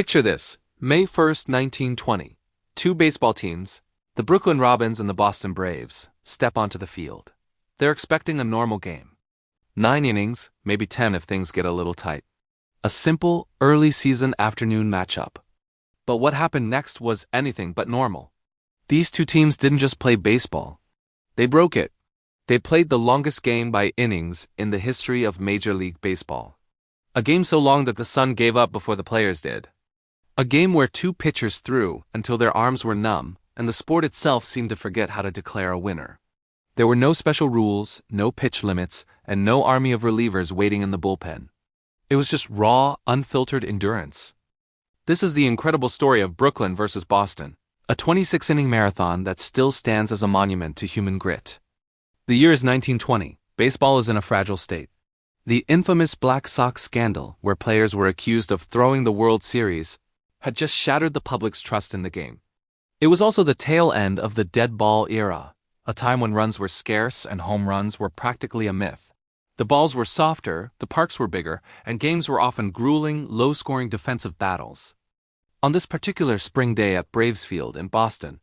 Picture this, May 1st, 1920. Two baseball teams, the Brooklyn Robins and the Boston Braves, step onto the field. They're expecting a normal game. 9 innings, maybe 10 if things get a little tight. A simple, early season afternoon matchup. But what happened next was anything but normal. These two teams didn't just play baseball. They broke it. They played the longest game by innings in the history of Major League Baseball. A game so long that the sun gave up before the players did. A game where two pitchers threw until their arms were numb, and the sport itself seemed to forget how to declare a winner. There were no special rules, no pitch limits, and no army of relievers waiting in the bullpen. It was just raw, unfiltered endurance. This is the incredible story of Brooklyn versus Boston, a 26-inning marathon that still stands as a monument to human grit. The year is 1920. Baseball is in a fragile state. The infamous Black Sox scandal, where players were accused of throwing the World Series, had just shattered the public's trust in the game. It was also the tail end of the dead ball era, a time when runs were scarce and home runs were practically a myth. The balls were softer, the parks were bigger, and games were often grueling, low-scoring defensive battles. On this particular spring day at Braves Field in Boston,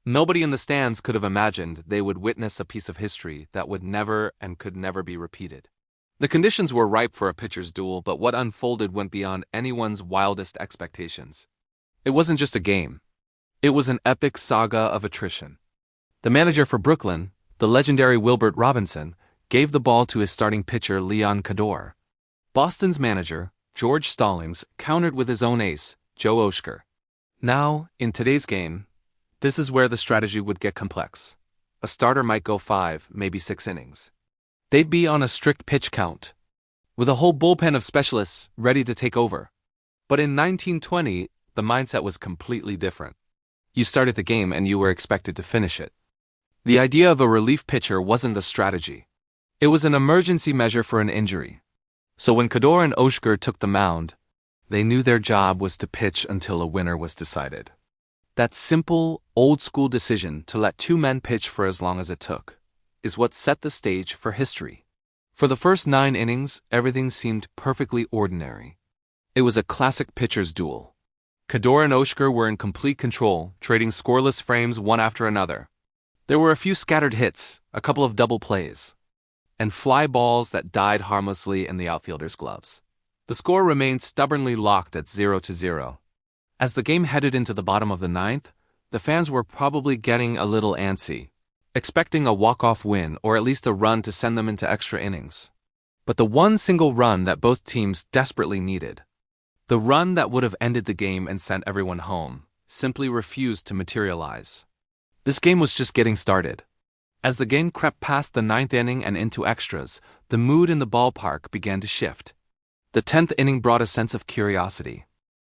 nobody in the stands could have imagined they would witness a piece of history that would never and could never be repeated. The conditions were ripe for a pitcher's duel, but what unfolded went beyond anyone's wildest expectations. It wasn't just a game. It was an epic saga of attrition. The manager for Brooklyn, the legendary Wilbert Robinson, gave the ball to his starting pitcher Leon Cadore. Boston's manager, George Stallings, countered with his own ace, Joe Oeschger. Now, in today's game, this is where the strategy would get complex. A starter might go 5, maybe 6 innings. They'd be on a strict pitch count, with a whole bullpen of specialists ready to take over. But in 1920, the mindset was completely different. You started the game and you were expected to finish it. The idea of a relief pitcher wasn't a strategy. It was an emergency measure for an injury. So when Cadore and Oeschger took the mound, they knew their job was to pitch until a winner was decided. That simple, old-school decision to let 2 men pitch for as long as it took is what set the stage for history. For the first 9 innings, everything seemed perfectly ordinary. It was a classic pitcher's duel. Cadore and Oeschger were in complete control, trading scoreless frames one after another. There were a few scattered hits, a couple of double plays, and fly balls that died harmlessly in the outfielder's gloves. The score remained stubbornly locked at 0-0. As the game headed into the bottom of the 9th, the fans were probably getting a little antsy, expecting a walk-off win or at least a run to send them into extra innings. But the one single run that both teams desperately needed, the run that would have ended the game and sent everyone home, simply refused to materialize. This game was just getting started. As the game crept past the 9th inning and into extras, the mood in the ballpark began to shift. The 10th inning brought a sense of curiosity.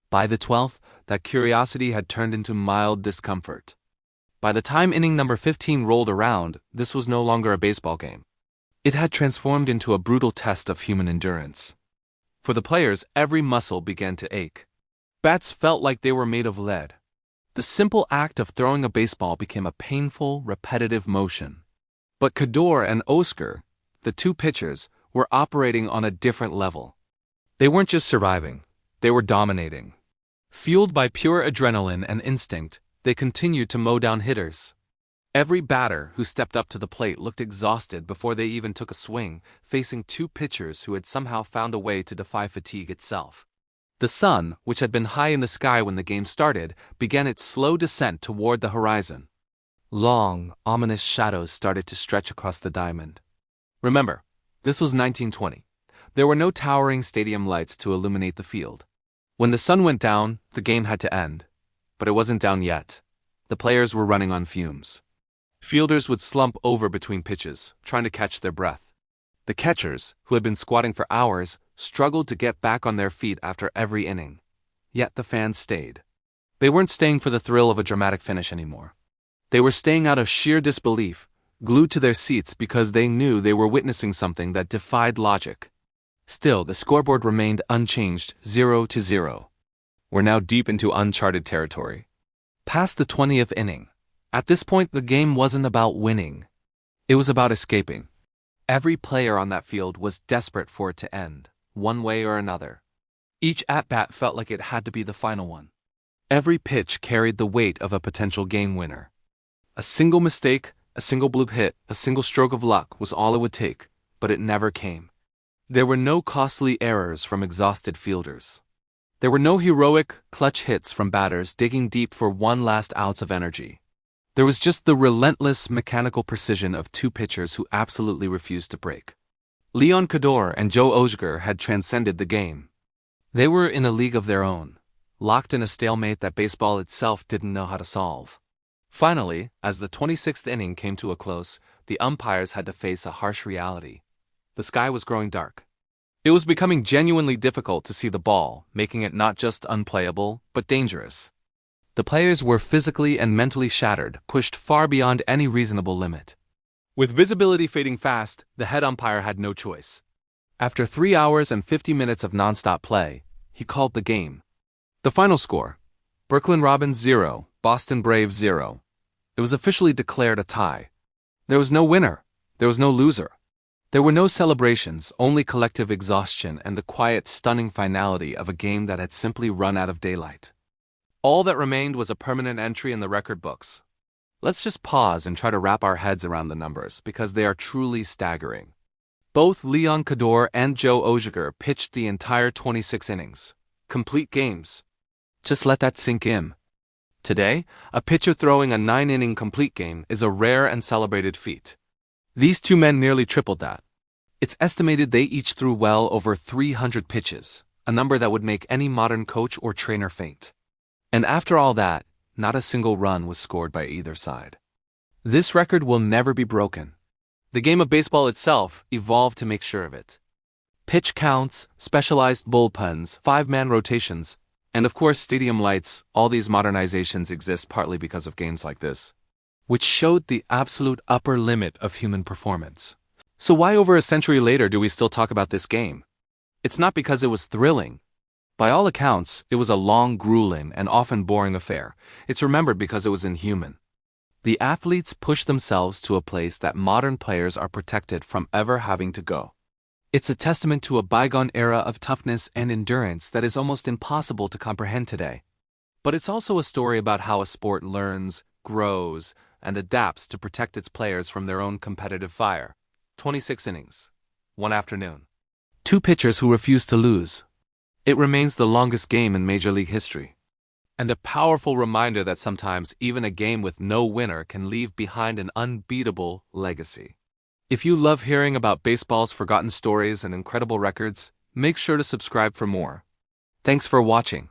By the 12th, that curiosity had turned into mild discomfort. By the time inning number 15 rolled around, this was no longer a baseball game. It had transformed into a brutal test of human endurance. For the players, every muscle began to ache. Bats felt like they were made of lead. The simple act of throwing a baseball became a painful, repetitive motion. But Cadore and Oeschger, the two pitchers, were operating on a different level. They weren't just surviving, they were dominating. Fueled by pure adrenaline and instinct, they continued to mow down hitters. Every batter who stepped up to the plate looked exhausted before they even took a swing, facing two pitchers who had somehow found a way to defy fatigue itself. The sun, which had been high in the sky when the game started, began its slow descent toward the horizon. Long, ominous shadows started to stretch across the diamond. Remember, this was 1920. There were no towering stadium lights to illuminate the field. When the sun went down, the game had to end. But it wasn't down yet. The players were running on fumes. Fielders would slump over between pitches, trying to catch their breath. The catchers, who had been squatting for hours, struggled to get back on their feet after every inning. Yet the fans stayed. They weren't staying for the thrill of a dramatic finish anymore. They were staying out of sheer disbelief, glued to their seats because they knew they were witnessing something that defied logic. Still, the scoreboard remained unchanged, 0-0. We're now deep into uncharted territory. Past the 20th inning. At this point, the game wasn't about winning. It was about escaping. Every player on that field was desperate for it to end, one way or another. Each at-bat felt like it had to be the final one. Every pitch carried the weight of a potential game winner. A single mistake, a single bloop hit, a single stroke of luck was all it would take, but it never came. There were no costly errors from exhausted fielders. There were no heroic, clutch hits from batters digging deep for one last ounce of energy. There was just the relentless mechanical precision of two pitchers who absolutely refused to break. Cadore and Joe Oeschger had transcended the game. They were in a league of their own, locked in a stalemate that baseball itself didn't know how to solve. Finally, as the 26th inning came to a close, the umpires had to face a harsh reality. The sky was growing dark. It was becoming genuinely difficult to see the ball, making it not just unplayable, but dangerous. The players were physically and mentally shattered, pushed far beyond any reasonable limit. With visibility fading fast, the head umpire had no choice. After 3 hours and 50 minutes of nonstop play, he called the game. The final score: Brooklyn Robins 0, Boston Braves 0. It was officially declared a tie. There was no winner. There was no loser. There were no celebrations, only collective exhaustion and the quiet, stunning finality of a game that had simply run out of daylight. All that remained was a permanent entry in the record books. Let's just pause and try to wrap our heads around the numbers, because they are truly staggering. Both Cadore and Joe Oeschger pitched the entire 26 innings. Complete games. Just let that sink in. Today, a pitcher throwing a 9-inning complete game is a rare and celebrated feat. These two men nearly tripled that. It's estimated they each threw well over 300 pitches, a number that would make any modern coach or trainer faint. And after all that, not a single run was scored by either side. This record will never be broken. The game of baseball itself evolved to make sure of it. Pitch counts, specialized bullpens, 5-man rotations, and of course stadium lights, all these modernizations exist partly because of games like this, which showed the absolute upper limit of human performance. So why over a century later do we still talk about this game? It's not because it was thrilling. By all accounts, it was a long, grueling, and often boring affair. It's remembered because it was inhuman. The athletes pushed themselves to a place that modern players are protected from ever having to go. It's a testament to a bygone era of toughness and endurance that is almost impossible to comprehend today. But it's also a story about how a sport learns, grows, and adapts to protect its players from their own competitive fire. 26 innings. One afternoon. 2 pitchers who refused to lose. It remains the longest game in Major League history. And a powerful reminder that sometimes even a game with no winner can leave behind an unbeatable legacy. If you love hearing about baseball's forgotten stories and incredible records, make sure to subscribe for more. Thanks for watching.